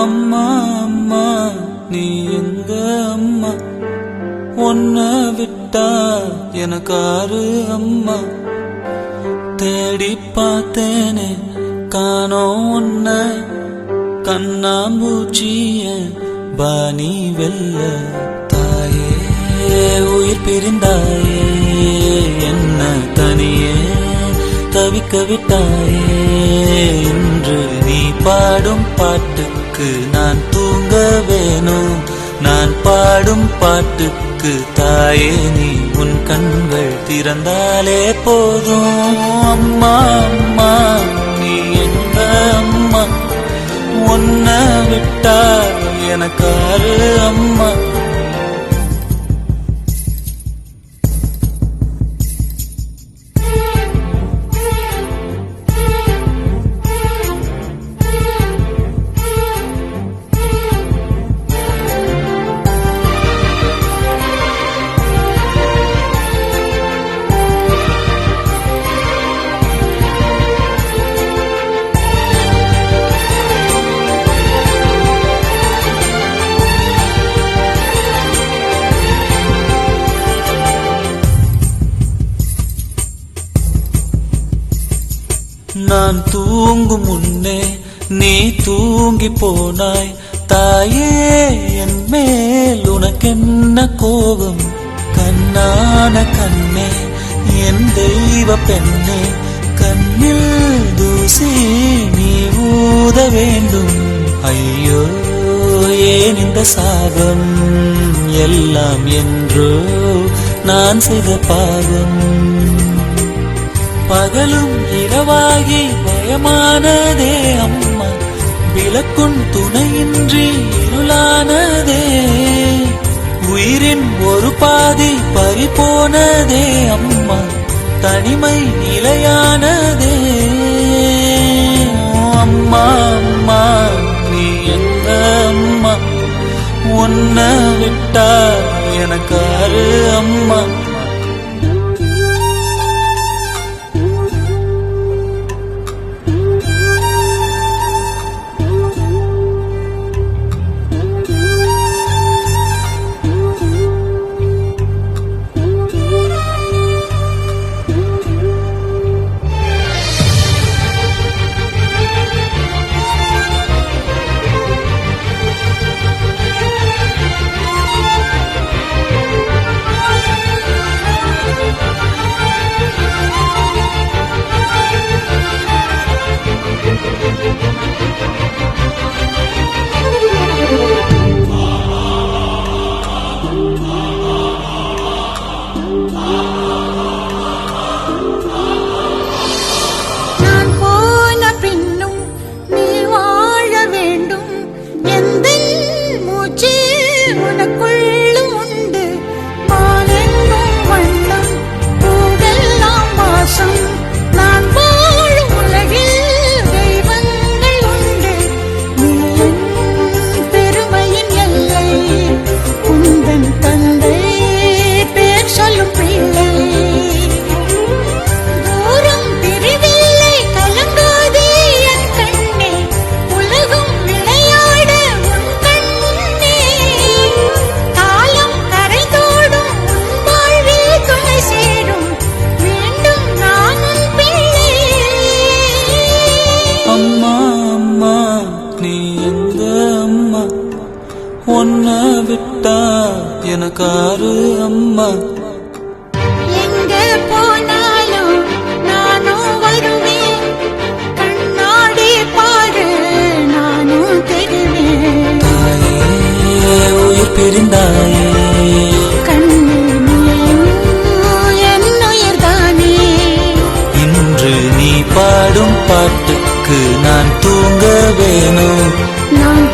அம்மா அம்மா நீ எங்க அம்மா, உன்னை விட்டா எனக்காரு அம்மா. தேடி பார்த்தேனே காணோம் உன்ன, கண்ணாம்பூச்சிய பாணி வெல்ல. தாயே உயிர் பிரிந்தாயே, என்ன தனியே தவிக்க விட்டாயே. இன்று நீ பாடும் பாட்டுக்கு நான் தூங்க வேணும், நான் பாடும் பாட்டுக்கு தாயே நீ உன் கண்கள் திறந்தாலே போதும். அம்மா அம்மா நீ எங்க அம்மா, உன்னை விட்டா எனக்காரு அம்மா. நான் தூங்கும் முன்னே நீ தூங்கி போனாய் தாயே, என் மேல் உனக்கென்ன கோபம். கண்ணான கண்ணே என் தெய்வ பெண்ணே, கண்ணில் தூசி நீ ஊத வேண்டும். ஐயோ ஏன் இந்த சாபம், எல்லாம் என்றோ நான் செய்த பாவம். பகலும் இரவாகி பயமானதே அம்மா, விளக்குன் துணையின்றி இருளானதே. உயிரின் ஒரு பாதி பறிபோனதே அம்மா, தனிமை நிலையானதே. அம்மா அம்மா நீ எங்க அம்மா, உன்னை விட்டா எனக்காரு அம்மா. உன்னை விட்டா எனக்காரு அம்மா. எங்க போனாலும் நானும் வருவேன், கண்ணாடி பாரு நானும் தெரிவேன். தாயே உயிர் பிரிந்தாயே, கண்ணீர் என்னுயிர் தானே. இன்று நீ பாடும் பாட்டுக்கு நான் தூங்க வேணும், நான்